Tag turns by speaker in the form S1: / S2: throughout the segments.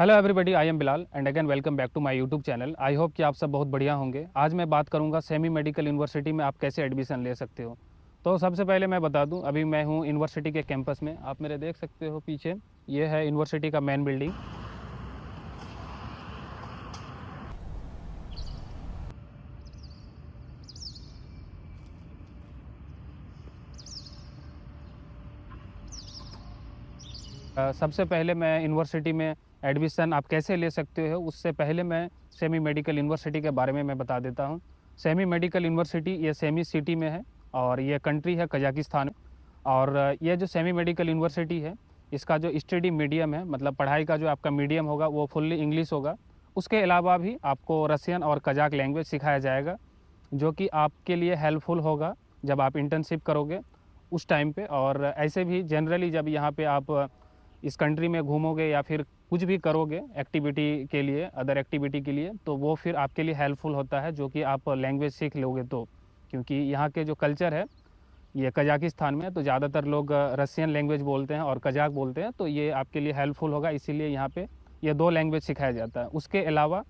S1: Hello everybody, I am Bilal and again welcome back to my YouTube channel. I hope कि आप सब बहुत बढ़िया होंगे। आज मैं बात करूंगा सेमी मेडिकल यूनिवर्सिटी में आप कैसे एडमिशन ले सकते हो। तो सबसे पहले मैं बता दूं, अभी मैं हूं यूनिवर्सिटी के कैंपस में। आप मेरे देख सकते हो पीछे, ये है यूनिवर्सिटी का मेन बिल्डिंग। सबसे पहले मैं यूनिवर्सिटी में एडमिशन आप कैसे ले सकते हो, उससे पहले मैं सेमी मेडिकल यूनिवर्सिटी के बारे में मैं बता देता हूँ। सेमी मेडिकल यूनिवर्सिटी ये सेमी सिटी में है और ये कंट्री है कजाकिस्तान। और ये जो सेमी मेडिकल यूनिवर्सिटी है, इसका जो स्टडी मीडियम है, मतलब पढ़ाई का जो आपका मीडियम होगा वो फुल्ली इंग्लिश होगा। उसके अलावा भी आपको रसियन और कजाक लैंग्वेज सिखाया जाएगा, जो कि आपके लिए हेल्पफुल होगा जब आप इंटर्नशिप करोगे उस टाइम पे। और ऐसे भी जनरली जब यहाँ पे आप इस कंट्री में घूमोगे या फिर कुछ भी करोगे एक्टिविटी के लिए, अदर एक्टिविटी के लिए, तो वो फिर आपके लिए हेल्पफुल होता है, जो कि आप लैंग्वेज सीख लोगे तो। क्योंकि यहाँ के जो कल्चर है, ये कजाकिस्तान में, तो ज़्यादातर लोग रसियन लैंग्वेज बोलते हैं और कजाक बोलते हैं, तो ये आपके लिए हेल्पफुल होगा। इसीलिए यहाँ पे ये दो लैंग्वेज सिखाया जाता है। उसके अलावा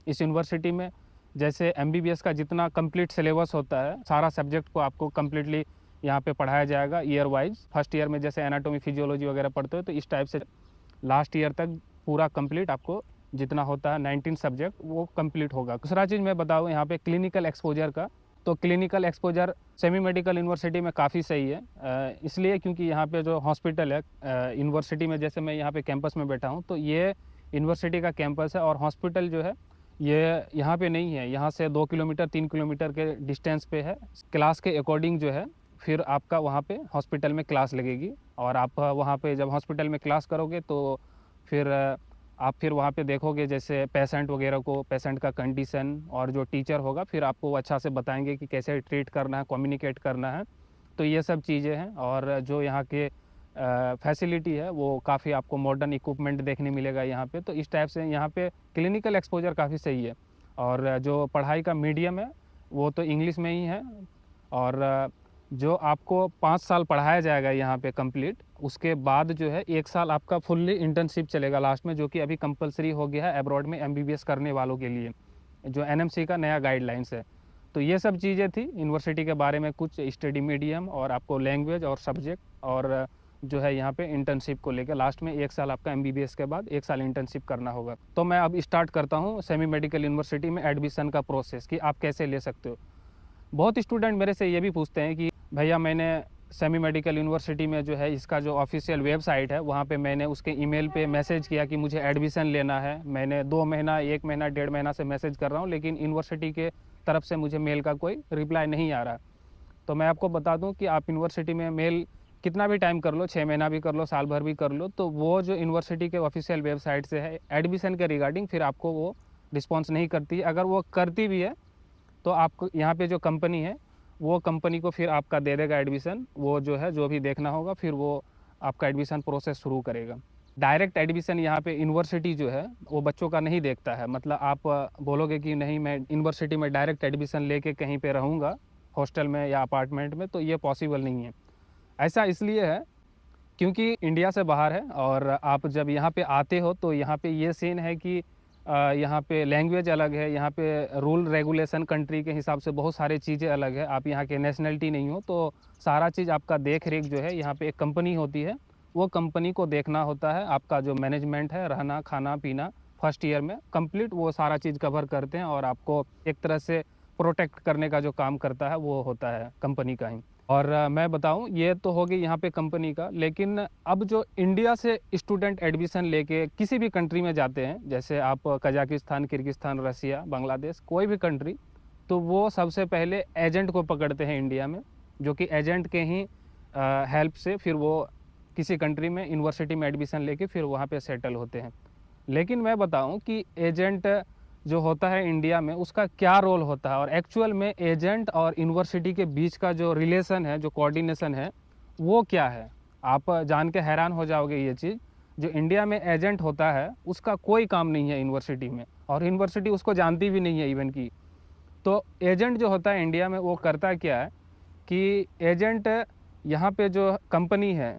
S1: इस यूनिवर्सिटी में जैसे एमबीबीएस का जितना कंप्लीट सिलेबस होता है, सारा सब्जेक्ट को आपको कम्प्लीटली यहाँ पे पढ़ाया जाएगा ईयर वाइज। फर्स्ट ईयर में जैसे एनाटॉमी फिजियोलॉजी वगैरह पढ़ते हो, तो इस टाइप से लास्ट ईयर तक पूरा कंप्लीट आपको जितना होता है 19 सब्जेक्ट वो कंप्लीट होगा। दूसरा चीज़ मैं बताऊँ यहाँ पे क्लिनिकल एक्सपोजर का, तो clinical exposure semi medical university में काफ़ी सही है। इसलिए क्योंकि यहाँ पे जो हॉस्पिटल है यूनिवर्सिटी में, जैसे मैं यहाँ पे कैंपस में बैठा हूँ, तो ये यूनिवर्सिटी का कैंपस है और हॉस्पिटल जो है ये यहाँ पे नहीं है। यहाँ से 2 किलोमीटर 3 किलोमीटर के डिस्टेंस पे है। क्लास के अकॉर्डिंग जो है फिर आपका वहाँ पे हॉस्पिटल में क्लास लगेगी, और आप वहाँ पे जब हॉस्पिटल में क्लास करोगे तो फिर आप फिर वहाँ पे देखोगे जैसे पेशेंट वगैरह को, पेशेंट का कंडीशन, और जो टीचर होगा फिर आपको अच्छा से बताएंगे कि कैसे ट्रीट करना है, कम्युनिकेट करना है। तो ये सब चीज़ें हैं। और जो यहाँ के फैसिलिटी है वो काफ़ी आपको मॉडर्न इक्विपमेंट देखने मिलेगा यहाँ पे। तो इस टाइप से यहाँ पे क्लिनिकल एक्सपोजर काफ़ी सही है। और जो पढ़ाई का मीडियम है वो तो इंग्लिश में ही है। और जो आपको 5 साल पढ़ाया जाएगा यहाँ पे कंप्लीट, उसके बाद जो है 1 साल आपका फुल्ली इंटर्नशिप चलेगा लास्ट में, जो कि अभी कंपलसरी हो गया है अब्रॉड में एमबीबीएस करने वालों के लिए, जो एनएमसी का नया गाइडलाइंस है। तो ये सब चीज़ें थी यूनिवर्सिटी के बारे में, कुछ स्टडी मीडियम और आपको लैंग्वेज और सब्जेक्ट, और जो है यहाँ पे इंटर्नशिप को लेकर लास्ट में 1 साल आपका एमबीबीएस के बाद 1 साल इंटर्नशिप करना होगा। तो मैं अब स्टार्ट करता हूँ सेमी मेडिकल यूनिवर्सिटी में एडमिशन का प्रोसेस कि आप कैसे ले सकते हो। बहुत स्टूडेंट मेरे से ये भी पूछते हैं कि भैया मैंने सेमी मेडिकल यूनिवर्सिटी में जो है इसका जो ऑफिशियल वेबसाइट है वहाँ पे मैंने उसके ईमेल पे मैसेज किया कि मुझे एडमिशन लेना है। मैंने 2 महीना, 1 महीना, 1.5 महीना से मैसेज कर रहा हूँ, लेकिन यूनिवर्सिटी के तरफ से मुझे मेल का कोई रिप्लाई नहीं आ रहा। तो मैं आपको बता दूं कि आप यूनिवर्सिटी में मेल कितना भी टाइम कर लो, 6 महीना भी कर लो, साल भर भी कर लो, तो वो जो यूनिवर्सिटी के ऑफिशियल वेबसाइट से है एडमिशन के रिगार्डिंग, फिर आपको वो रिस्पॉन्स नहीं करती है। अगर वो करती भी है तो आपको यहाँ पे जो कंपनी है वो कंपनी को फिर आपका दे देगा एडमिशन। वो जो है जो भी देखना होगा फिर वो आपका एडमिशन प्रोसेस शुरू करेगा। डायरेक्ट एडमिशन यहाँ पे यूनिवर्सिटी जो है वो बच्चों का नहीं देखता है। मतलब आप बोलोगे कि नहीं मैं यूनिवर्सिटी में डायरेक्ट एडमिशन लेके कहीं पे रहूँगा हॉस्टल में या अपार्टमेंट में, तो ये पॉसिबल नहीं है। ऐसा इसलिए है क्योंकि इंडिया से बाहर है, और आप जब यहाँ पे आते हो तो यहाँ पे ये सीन है कि यहाँ पे लैंग्वेज अलग है, यहाँ पे रूल रेगुलेशन कंट्री के हिसाब से बहुत सारी चीज़ें अलग है। आप यहाँ के नेशनलिटी नहीं हो, तो सारा चीज़ आपका देख रेख जो है यहाँ पे एक कंपनी होती है, वो कंपनी को देखना होता है। आपका जो मैनेजमेंट है, रहना खाना पीना फर्स्ट ईयर में कंप्लीट वो सारा चीज़ कवर करते हैं, और आपको एक तरह से प्रोटेक्ट करने का जो काम करता है वो होता है कंपनी का ही। और मैं बताऊं, ये तो हो गई यहाँ पे कंपनी का, लेकिन अब जो इंडिया से स्टूडेंट एडमिशन लेके किसी भी कंट्री में जाते हैं, जैसे आप कजाकिस्तान, किर्गिस्तान, रसिया, बांग्लादेश, कोई भी कंट्री, तो वो सबसे पहले एजेंट को पकड़ते हैं इंडिया में, जो कि एजेंट के ही हेल्प से फिर वो किसी कंट्री में यूनिवर्सिटी में एडमिशन लेके फिर वहाँ पे सेटल होते हैं। लेकिन मैं बताऊं कि एजेंट जो होता है इंडिया में उसका क्या रोल होता है, और एक्चुअल में एजेंट और यूनिवर्सिटी के बीच का जो रिलेशन है, जो कोऑर्डिनेशन है, वो क्या है। आप जान के हैरान हो जाओगे ये चीज़। जो इंडिया में एजेंट होता है उसका कोई काम नहीं है यूनिवर्सिटी में, और यूनिवर्सिटी उसको जानती भी नहीं है इवन की। तो एजेंट जो होता है इंडिया में वो करता क्या है कि एजेंट यहाँ पे जो कंपनी है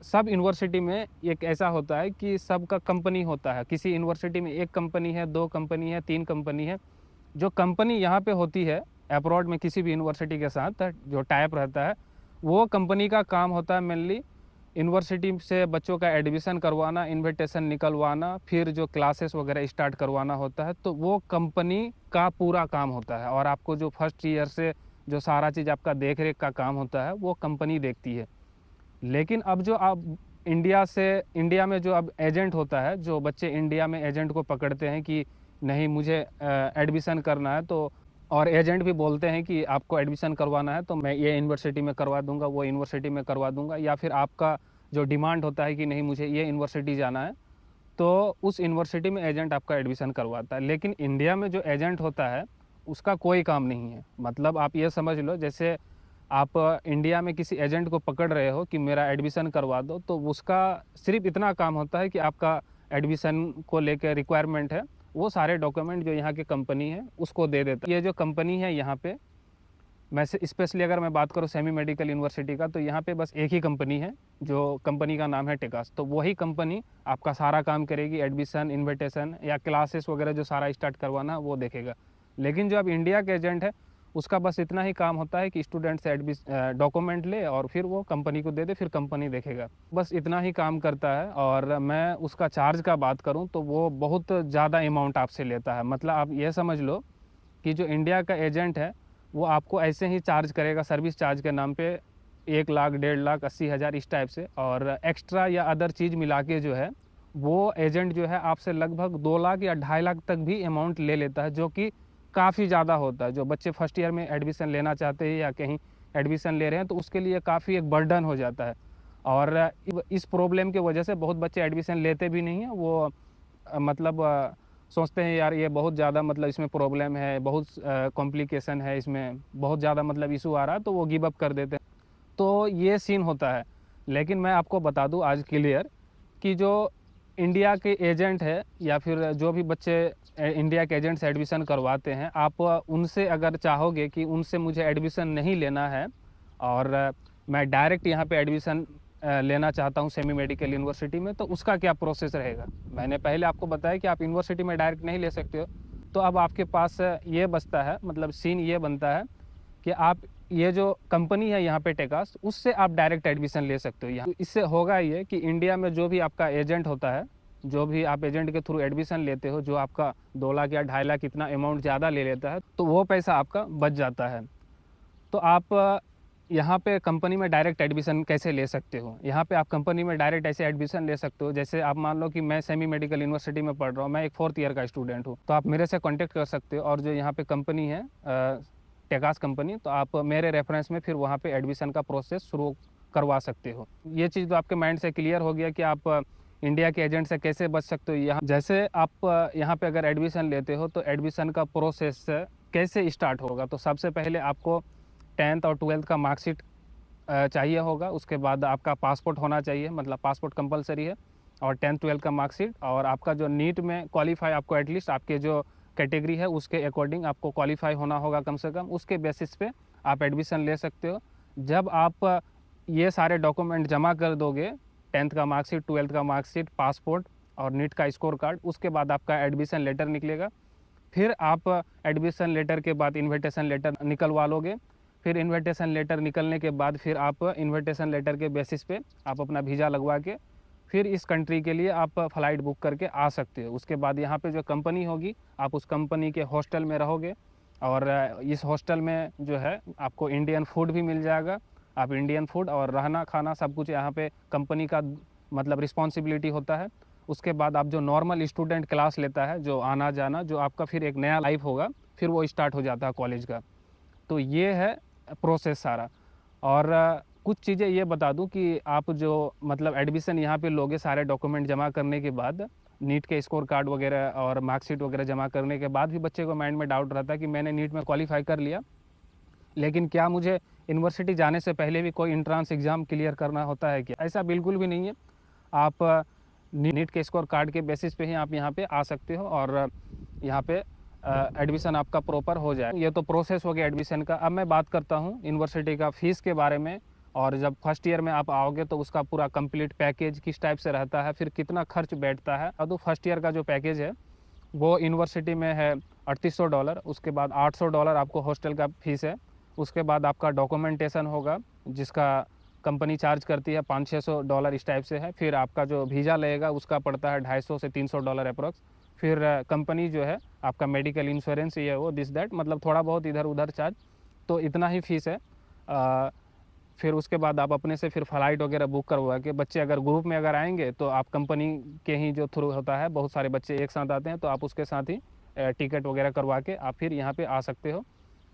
S1: सब यूनिवर्सिटी में एक ऐसा होता है कि सबका कंपनी होता है। किसी यूनिवर्सिटी में 1 कंपनी है, 2 कंपनी है, 3 कंपनी है। जो कंपनी यहाँ पे होती है अब्रॉड में किसी भी यूनिवर्सिटी के साथ जो टाइप रहता है, वो कंपनी का काम होता है मेनली यूनिवर्सिटी से बच्चों का एडमिशन करवाना, इन्विटेशन निकलवाना, फिर जो क्लासेस वगैरह स्टार्ट करवाना होता है, तो वो कंपनी का पूरा काम होता है। और आपको जो फर्स्ट ईयर से जो सारा चीज़ आपका देख रेख का काम होता है, वो कंपनी देखती है। लेकिन अब जो आप इंडिया में जो अब एजेंट होता है, जो बच्चे इंडिया में एजेंट को पकड़ते हैं कि नहीं मुझे एडमिशन करना है, तो और एजेंट भी बोलते हैं कि आपको एडमिशन करवाना है तो मैं ये यूनिवर्सिटी में करवा दूंगा, वो यूनिवर्सिटी में करवा दूंगा, या फिर आपका जो डिमांड होता है कि नहीं मुझे ये यूनिवर्सिटी जाना है, तो उस यूनिवर्सिटी में एजेंट आपका एडमिशन करवाता है। लेकिन इंडिया में जो एजेंट होता है उसका कोई काम नहीं है। मतलब आप ये समझ लो, जैसे आप इंडिया में किसी एजेंट को पकड़ रहे हो कि मेरा एडमिशन करवा दो, तो उसका सिर्फ इतना काम होता है कि आपका एडमिशन को लेकर रिक्वायरमेंट है, वो सारे डॉक्यूमेंट जो यहाँ की कंपनी है उसको दे देता है। ये जो कंपनी है यहाँ पे, मैं स्पेशली अगर मैं बात करूँ सेमी मेडिकल यूनिवर्सिटी का, तो यहाँ पे बस एक ही कंपनी है, जो कंपनी का नाम है टेकास। तो वही कंपनी आपका सारा काम करेगी, एडमिशन, इन्विटेशन या क्लासेस वगैरह जो सारा स्टार्ट करवाना वो देखेगा। लेकिन जो अब इंडिया के एजेंट है उसका बस इतना ही काम होता है कि स्टूडेंट से डॉक्यूमेंट ले और फिर वो कंपनी को दे दे, फिर कंपनी देखेगा। बस इतना ही काम करता है। और मैं उसका चार्ज का बात करूँ तो वो बहुत ज़्यादा अमाउंट आपसे लेता है। मतलब आप ये समझ लो कि जो इंडिया का एजेंट है वो आपको ऐसे ही चार्ज करेगा सर्विस चार्ज के नाम पे 1 लाख, 1.5 लाख, 80,000 इस टाइप से। और एक्स्ट्रा या अदर चीज़ मिला के जो है वो एजेंट जो है आपसे लगभग 2 लाख या 2.5 लाख तक भी अमाउंट ले लेता है, जो कि काफ़ी ज़्यादा होता है। जो बच्चे फर्स्ट ईयर में एडमिशन लेना चाहते हैं या कहीं एडमिशन ले रहे हैं तो उसके लिए काफ़ी एक बर्डन हो जाता है। और इस प्रॉब्लम की वजह से बहुत बच्चे एडमिशन लेते भी नहीं हैं। वो मतलब सोचते हैं यार ये बहुत ज़्यादा मतलब इसमें प्रॉब्लम है, बहुत कॉम्प्लिकेशन है, इसमें बहुत ज़्यादा मतलब इशू आ रहा है, तो वो गिव अप कर देते हैं। तो ये सीन होता है। लेकिन मैं आपको बता दूं आज क्लियर कि जो इंडिया के एजेंट है या फिर जो भी बच्चे इंडिया के एजेंट से एडमिशन करवाते हैं, आप उनसे अगर चाहोगे कि उनसे मुझे एडमिशन नहीं लेना है और मैं डायरेक्ट यहाँ पे एडमिशन लेना चाहता हूँ सेमी मेडिकल यूनिवर्सिटी में, तो उसका क्या प्रोसेस रहेगा। मैंने पहले आपको बताया कि आप यूनिवर्सिटी में डायरेक्ट नहीं ले सकते हो। तो अब आपके पास ये बचता है, मतलब सीन ये बनता है कि आप ये जो कंपनी है यहाँ पे टेकास, उससे आप डायरेक्ट एडमिशन ले सकते हो यहाँ। इससे होगा ये कि इंडिया में जो भी आपका एजेंट होता है, जो भी आप एजेंट के थ्रू एडमिशन लेते हो, जो आपका 2 लाख या 2.5 लाख इतना अमाउंट ज़्यादा ले लेता है, तो वो पैसा आपका बच जाता है। तो आप यहाँ पे कंपनी में डायरेक्ट एडमिशन कैसे ले सकते हो। यहाँ पे आप कंपनी में डायरेक्ट ऐसे एडमिशन ले सकते हो, जैसे आप मान लो कि मैं सेमी मेडिकल यूनिवर्सिटी में पढ़ रहा हूँ, मैं एक 4th ईयर का स्टूडेंट हूँ, तो आप मेरे से कॉन्टेक्ट कर सकते हो। और जो यहाँ पे कंपनी है टेकास कंपनी, तो आप मेरे रेफरेंस में फिर वहाँ पे एडमिशन का प्रोसेस शुरू करवा सकते हो। ये चीज़ तो आपके माइंड से क्लियर हो गया कि आप इंडिया के एजेंट से कैसे बच सकते हो। यहाँ जैसे आप यहाँ पे अगर एडमिशन लेते हो तो एडमिशन का प्रोसेस कैसे स्टार्ट होगा। तो सबसे पहले आपको 10th और 12th का मार्कशीट चाहिए होगा। उसके बाद आपका पासपोर्ट होना चाहिए, मतलब पासपोर्ट कंपलसरी है, और 10th 12th का मार्कशीट, और आपका जो नीट में क्वालिफाई, आपको एटलीस्ट आपके जो कैटेगरी है उसके अकॉर्डिंग आपको क्वालिफाई होना होगा कम से कम। उसके बेसिस पे आप एडमिशन ले सकते हो। जब आप ये सारे डॉक्यूमेंट जमा कर दोगे, 10th का मार्कशीट, 12th का मार्कशीट, पासपोर्ट और नीट का स्कोर कार्ड, उसके बाद आपका एडमिशन लेटर निकलेगा। फिर आप एडमिशन लेटर के बाद इन्विटेशन लेटर निकलवा लोगे। फिर इन्विटेशन लेटर निकलने के बाद फिर आप इन्विटेशन लेटर के बेसिस पे आप अपना वीज़ा लगवा के फिर इस कंट्री के लिए आप फ़्लाइट बुक करके आ सकते हो। उसके बाद यहाँ पे जो कंपनी होगी, आप उस कंपनी के हॉस्टल में रहोगे, और इस हॉस्टल में जो है आपको इंडियन फूड भी मिल जाएगा। आप इंडियन फूड और रहना खाना सब कुछ यहाँ पे कंपनी का मतलब रिस्पॉन्सिबिलिटी होता है। उसके बाद आप जो नॉर्मल स्टूडेंट क्लास लेता है, जो आना जाना, जो आपका फिर एक नया लाइफ होगा, फिर वो स्टार्ट हो जाता है कॉलेज का। तो ये है प्रोसेस सारा। और कुछ चीज़ें ये बता दूं कि आप जो मतलब एडमिशन यहाँ पे लोगे, सारे डॉक्यूमेंट जमा करने के बाद, नीट के स्कोर कार्ड वगैरह और मार्कशीट वगैरह जमा करने के बाद भी बच्चे को माइंड में डाउट रहता है कि मैंने नीट में क्वालिफाई कर लिया, लेकिन क्या मुझे यूनिवर्सिटी जाने से पहले भी कोई इंट्रांस एग्ज़ाम क्लियर करना होता है क्या। ऐसा बिल्कुल भी नहीं है। आप नीट के स्कोर कार्ड के बेसिस पे ही आप यहाँ पे आ सकते हो और यहाँ पे एडमिशन आपका प्रॉपर हो जाए। ये तो प्रोसेस हो गया एडमिशन का। अब मैं बात करता हूँ यूनिवर्सिटी का फ़ीस के बारे में और जब फर्स्ट ईयर में आप आओगे तो उसका पूरा कंप्लीट पैकेज किस टाइप से रहता है, फिर कितना खर्च बैठता है। तो फर्स्ट ईयर का जो पैकेज है वो यूनिवर्सिटी में है $3800। उसके बाद $800 आपको हॉस्टल का फीस है। उसके बाद आपका डॉक्यूमेंटेशन होगा जिसका कंपनी चार्ज करती है $500-600 इस टाइप से है। फिर आपका जो वीज़ा लगेगा उसका पड़ता है $250 से $300 अप्रॉक्स। फिर कंपनी जो है आपका मेडिकल इंश्योरेंस ये वो दिस दैट, मतलब थोड़ा बहुत इधर उधर चार्ज, तो इतना ही फीस है। फिर उसके बाद आप अपने से फिर फ़्लाइट वगैरह बुक करवा के, बच्चे अगर ग्रुप में अगर आएंगे तो आप कंपनी के ही जो थ्रू होता है, बहुत सारे बच्चे एक साथ आते हैं तो आप उसके साथ ही टिकट वगैरह करवा के आप फिर यहाँ पे आ सकते हो।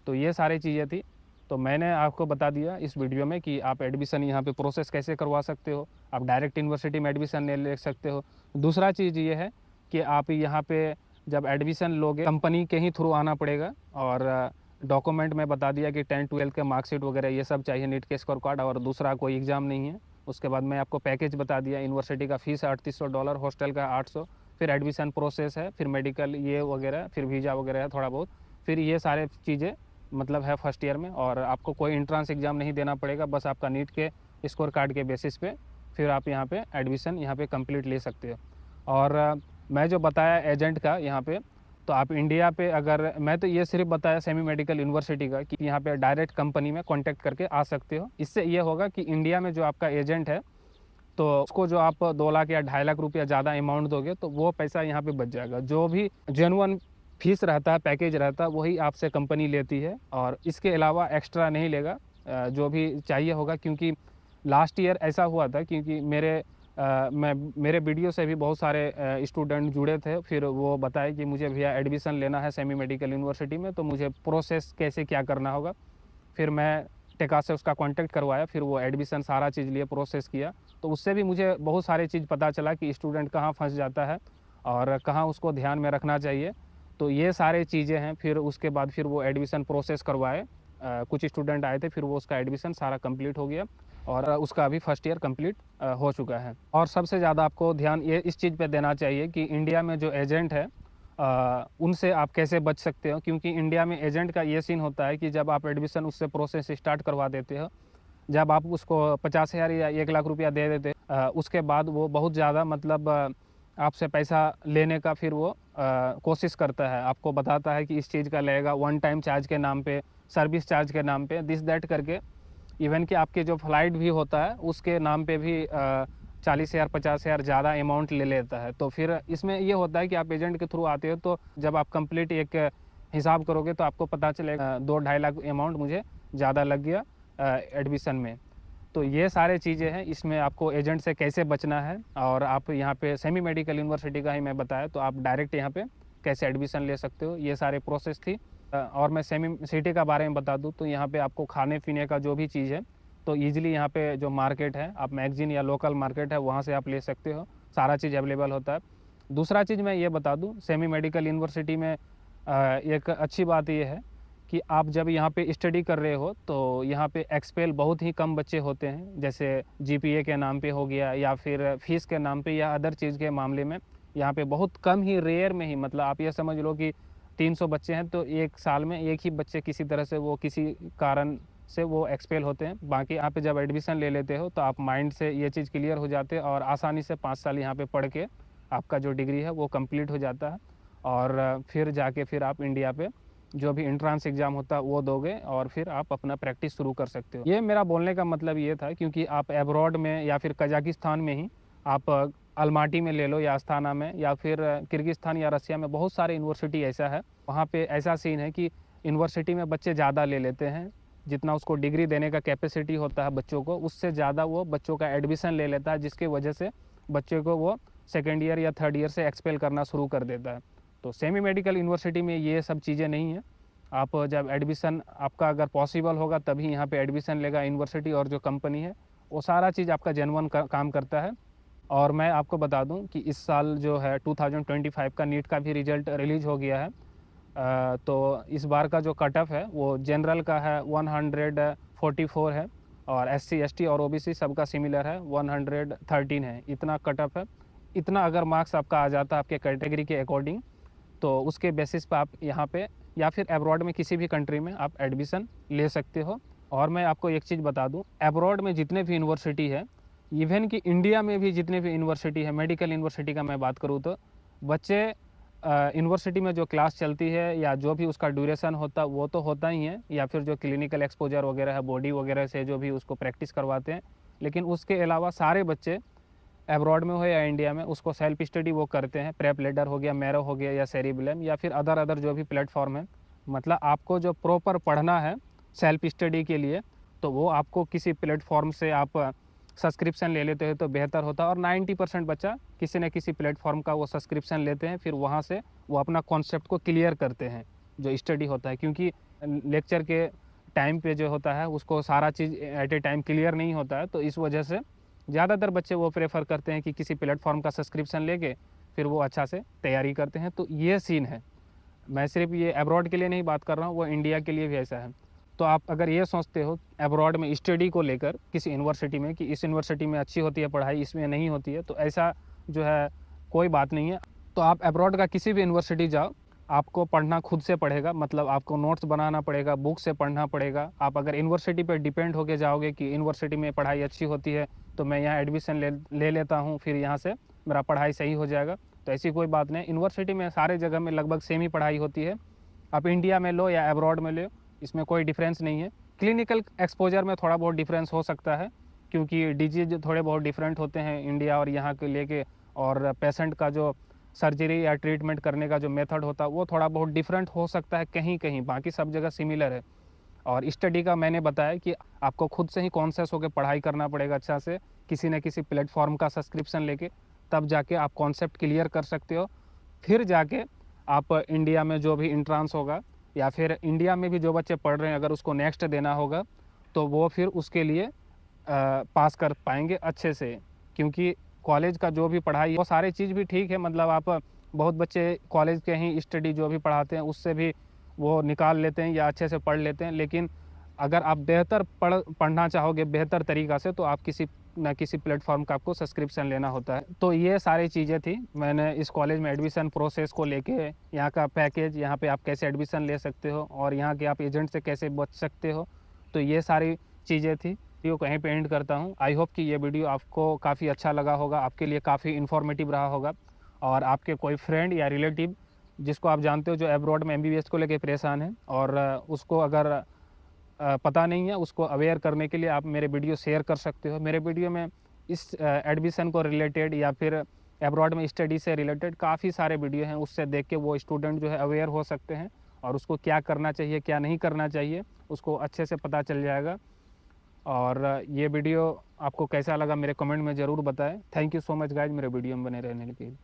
S1: तो ये सारी चीज़ें थी। तो मैंने आपको बता दिया इस वीडियो में कि आप एडमिशन यहाँ पे प्रोसेस कैसे करवा सकते हो। आप डायरेक्ट यूनिवर्सिटी में एडमिशन ले सकते हो। दूसरा चीज़ ये है कि आप यहाँ पे जब एडमिशन लोगे कंपनी के ही थ्रू आना पड़ेगा, और डॉक्यूमेंट में बता दिया कि 10-12 के मार्कशीट वगैरह ये सब चाहिए, नीट के स्कोर कार्ड, और दूसरा कोई एग्ज़ाम नहीं है। उसके बाद मैं आपको पैकेज बता दिया, यूनिवर्सिटी का फ़ीस है $3800, हॉस्टल का 800, फिर एडमिशन प्रोसेस है, फिर मेडिकल ये वगैरह, फिर वीज़ा वगैरह है थोड़ा बहुत, फिर ये सारे चीज़ें मतलब है फर्स्ट ईयर में। और आपको कोई एंट्रेंस एग्ज़ाम नहीं देना पड़ेगा, बस आपका नीट के स्कोर कार्ड के बेसिस पे फिर आप यहाँ पे एडमिशन यहाँ पे कंप्लीट ले सकते हो। और मैं जो बताया एजेंट का यहाँ पे, तो आप इंडिया पे अगर, मैं तो ये सिर्फ बताया सेमी मेडिकल यूनिवर्सिटी का कि यहाँ पे डायरेक्ट कंपनी में कांटेक्ट करके आ सकते हो। इससे ये होगा कि इंडिया में जो आपका एजेंट है तो उसको जो आप 2 लाख या 2.5 लाख रुपया ज़्यादा अमाउंट दोगे तो वो पैसा यहाँ पे बच जाएगा। जो भी जेन्युइन फीस रहता है, पैकेज रहता है, वही आपसे कंपनी लेती है, और इसके अलावा एक्स्ट्रा नहीं लेगा। जो भी चाहिए होगा, क्योंकि लास्ट ईयर ऐसा हुआ था, क्योंकि मेरे वीडियो से भी बहुत सारे स्टूडेंट जुड़े थे, फिर वो बताए कि मुझे भैया एडमिशन लेना है सेमी मेडिकल यूनिवर्सिटी में, तो मुझे प्रोसेस कैसे क्या करना होगा। फिर मैं टेका से उसका कांटेक्ट करवाया, फिर वो एडमिशन सारा चीज़ लिए प्रोसेस किया। तो उससे भी मुझे बहुत सारी चीज़ पता चला कि स्टूडेंट कहाँ फंस जाता है और कहाँ उसको ध्यान में रखना चाहिए। तो ये सारे चीज़ें हैं। फिर उसके बाद फिर वो एडमिशन प्रोसेस करवाए। कुछ स्टूडेंट आए थे, फिर वो उसका एडमिशन सारा कंप्लीट हो गया, और उसका अभी फर्स्ट ईयर कंप्लीट हो चुका है। और सबसे ज़्यादा आपको ध्यान ये इस चीज़ पे देना चाहिए कि इंडिया में जो एजेंट है उनसे आप कैसे बच सकते हो, क्योंकि इंडिया में एजेंट का ये सीन होता है कि जब आप एडमिशन उससे प्रोसेस स्टार्ट करवा देते हो, जब आप उसको 50,000 या 1 लाख रुपया दे देते, उसके बाद वो बहुत ज़्यादा मतलब आपसे पैसा लेने का फिर वो कोशिश करता है। आपको बताता है कि इस चीज़ का लगेगा, वन टाइम चार्ज के नाम पे, सर्विस चार्ज के नाम पे, दिस दैट करके। इवन कि आपके जो फ्लाइट भी होता है उसके नाम पे भी 40,000 50,000 ज़्यादा अमाउंट ले लेता है। तो फिर इसमें ये होता है कि आप एजेंट के थ्रू आते हो, तो जब आप कंप्लीट एक हिसाब करोगे तो आपको पता चलेगा 2-2.5 लाख अमाउंट मुझे ज़्यादा लग गया एडमिशन में। तो ये सारे चीज़ें हैं, इसमें आपको एजेंट से कैसे बचना है। और आप यहाँ पे सेमी मेडिकल यूनिवर्सिटी का ही मैं बताया, तो आप डायरेक्ट यहाँ पे कैसे एडमिशन ले सकते हो, ये सारे प्रोसेस थी। और मैं सेमी सिटी का बारे में बता दूँ तो यहाँ पे आपको खाने पीने का जो भी चीज़ है तो ईजिली यहाँ पे जो मार्केट है, आप मैगजीन या लोकल मार्केट है वहाँ से आप ले सकते हो, सारा चीज़ अवेलेबल होता है। दूसरा चीज़ मैं ये बता दूँ, सेमी मेडिकल यूनिवर्सिटी में एक अच्छी बात ये है कि आप जब यहाँ पे स्टडी कर रहे हो तो यहाँ पे एक्सपेल बहुत ही कम बच्चे होते हैं, जैसे जीपीए के नाम पे हो गया या फिर फीस के नाम पे या अदर चीज़ के मामले में यहाँ पे बहुत कम ही, रेयर में ही, मतलब आप ये समझ लो कि 300 बच्चे हैं तो एक साल में एक ही बच्चे किसी तरह से वो किसी कारण से वो एक्सपेल होते हैं। बाकी यहाँ पे जब एडमिशन ले लेते हो तो आप माइंड से ये चीज़ क्लियर हो जाते हैं और आसानी से 5 साल यहाँ पे पढ़ के आपका जो डिग्री है वो कंप्लीट हो जाता है। और फिर जाके फिर आप इंडिया पे जो भी एंट्रेंस एग्ज़ाम होता है वो दोगे और फिर आप अपना प्रैक्टिस शुरू कर सकते हो। ये मेरा बोलने का मतलब ये था, क्योंकि आप अब्रॉड में या फिर कजाकिस्तान में ही आप अलमाटी में ले लो या अस्थाना में या फिर किर्गिस्तान या रसिया में, बहुत सारे यूनिवर्सिटी ऐसा है, वहाँ पे ऐसा सीन है कि यूनिवर्सिटी में बच्चे ज़्यादा ले लेते हैं, जितना उसको डिग्री देने का कैपेसिटी होता है बच्चों को, उससे ज़्यादा वो बच्चों का एडमिशन ले लेता है, जिसकी वजह से बच्चे को वो सेकेंड ईयर या थर्ड ईयर से एक्सपेल करना शुरू कर देता है। तो सेमी मेडिकल यूनिवर्सिटी में ये सब चीज़ें नहीं हैं। आप जब एडमिशन आपका अगर पॉसिबल होगा तभी यहाँ पे एडमिशन लेगा यूनिवर्सिटी, और जो कंपनी है वो सारा चीज़ आपका जेन्युइन काम करता है। और मैं आपको बता दूं कि इस साल जो है 2025 का नीट का भी रिजल्ट रिलीज़ हो गया है। तो इस बार का जो कट ऑफ है वो जनरल का है 144 है, और एससी एसटी और ओबीसी सबका सिमिलर है 113 है, इतना कट ऑफ है। इतना अगर मार्क्स आपका आ जाता है आपके कैटेगरी के अकॉर्डिंग, तो उसके बेसिस पर आप यहाँ पे या फिर अब्रॉड में किसी भी कंट्री में आप एडमिशन ले सकते हो। और मैं आपको एक चीज़ बता दूँ, अब्रॉड में जितने भी यूनिवर्सिटी है, इवन कि इंडिया में भी जितने भी यूनिवर्सिटी है, मेडिकल यूनिवर्सिटी का मैं बात करूँ तो बच्चे यूनिवर्सिटी में जो क्लास चलती है या जो भी उसका ड्यूरेशन होता वो तो होता ही है, या फिर जो क्लिनिकल एक्सपोजर वगैरह है, बॉडी वगैरह से जो भी उसको प्रैक्टिस करवाते हैं, लेकिन उसके अलावा सारे बच्चे अब्रॉड में हो या इंडिया में उसको सेल्फ स्टडी वो करते हैं। प्रेप लेडर हो गया, मैरो हो गया या सेरिबलम या फिर अदर अदर जो भी प्लेटफॉर्म है, मतलब आपको जो प्रॉपर पढ़ना है सेल्फ स्टडी के लिए, तो वो आपको किसी प्लेटफॉर्म से आप सब्सक्रिप्शन ले लेते हो तो बेहतर होता है। और 90% बच्चा किसी न किसी प्लेटफॉर्म का वो सब्सक्रिप्शन लेते हैं, फिर वहाँ से वो अपना कॉन्सेप्ट को क्लियर करते हैं जो स्टडी होता है, क्योंकि लेक्चर के टाइम पे जो होता है उसको सारा चीज़ एट ए टाइम क्लियर नहीं होता है, तो इस वजह से ज़्यादातर बच्चे वो प्रेफर करते हैं कि किसी प्लेटफॉर्म का सब्सक्रिप्शन लेके फिर वो अच्छा से तैयारी करते हैं। तो ये सीन है। मैं सिर्फ ये अब्रॉड के लिए नहीं बात कर रहा हूँ, वो इंडिया के लिए भी ऐसा है। तो आप अगर ये सोचते हो अब्रॉड में स्टडी को लेकर किसी यूनिवर्सिटी में कि इस यूनिवर्सिटी में अच्छी होती है पढ़ाई, इसमें नहीं होती है, तो ऐसा जो है कोई बात नहीं है। तो आप अब्रॉड का किसी भी यूनिवर्सिटी जाओ, आपको पढ़ना खुद से पड़ेगा, मतलब आपको नोट्स बनाना पड़ेगा, बुक से पढ़ना पड़ेगा। आप अगर यूनिवर्सिटी पर डिपेंड होके जाओगे कि यूनिवर्सिटी में पढ़ाई अच्छी होती है तो मैं यहाँ एडमिशन ले लेता हूँ, फिर यहाँ से मेरा पढ़ाई सही हो जाएगा, तो ऐसी कोई बात नहीं। यूनिवर्सिटी में सारे जगह में लगभग सेम ही पढ़ाई होती है। आप इंडिया में लो या अब्रॉड में लो, इसमें कोई डिफरेंस नहीं है। क्लिनिकल एक्सपोजर में थोड़ा बहुत डिफरेंस हो सकता है, क्योंकि डिजीज थोड़े बहुत डिफरेंट होते हैं इंडिया और यहाँ के लेके, और पेशेंट का जो सर्जरी या ट्रीटमेंट करने का जो मेथड होता है वो थोड़ा बहुत डिफरेंट हो सकता है कहीं कहीं, बाकी सब जगह सिमिलर है। और स्टडी का मैंने बताया कि आपको खुद से ही कॉन्शियस होकर पढ़ाई करना पड़ेगा अच्छा से, किसी न किसी प्लेटफॉर्म का सब्सक्रिप्शन लेके, तब जाके आप कॉन्सेप्ट क्लियर कर सकते हो। फिर जाके आप इंडिया में जो भी इंट्रांस होगा या फिर इंडिया में भी जो बच्चे पढ़ रहे हैं अगर उसको नेक्स्ट देना होगा तो वो फिर उसके लिए पास कर पाएंगे अच्छे से, क्योंकि कॉलेज का जो भी पढ़ाई वो सारी चीज़ भी ठीक है, मतलब आप बहुत बच्चे कॉलेज के ही स्टडी जो भी पढ़ाते हैं उससे भी वो निकाल लेते हैं या अच्छे से पढ़ लेते हैं, लेकिन अगर आप बेहतर पढ़ना चाहोगे बेहतर तरीक़ा से तो आप किसी न किसी प्लेटफॉर्म का आपको सब्सक्रिप्शन लेना होता है। तो ये सारी चीज़ें थी, मैंने इस कॉलेज में एडमिशन प्रोसेस को लेके, यहाँ का पैकेज, यहाँ पे आप कैसे एडमिशन ले सकते हो और यहाँ के आप एजेंट से कैसे बच सकते हो, तो ये सारी चीज़ें थी। वीडियो कहीं पे एंड करता हूँ। आई होप कि ये वीडियो आपको काफ़ी अच्छा लगा होगा, आपके लिए काफ़ी इन्फॉर्मेटिव रहा होगा, और आपके कोई फ्रेंड या रिलेटिव जिसको आप जानते हो जो अब्रॉड में एमबीबीएस को लेके परेशान है और उसको अगर पता नहीं है, उसको अवेयर करने के लिए आप मेरे वीडियो शेयर कर सकते हो। मेरे वीडियो में इस एडमिशन को रिलेटेड या फिर अब्रॉड में स्टडी से रिलेटेड काफ़ी सारे वीडियो हैं, उससे देख के वो स्टूडेंट जो है अवेयर हो सकते हैं और उसको क्या करना चाहिए क्या नहीं करना चाहिए उसको अच्छे से पता चल जाएगा। और ये वीडियो आपको कैसा लगा मेरे कमेंट में ज़रूर बताएं। Thank you so much guys मेरे वीडियो में बने रहने के लिए।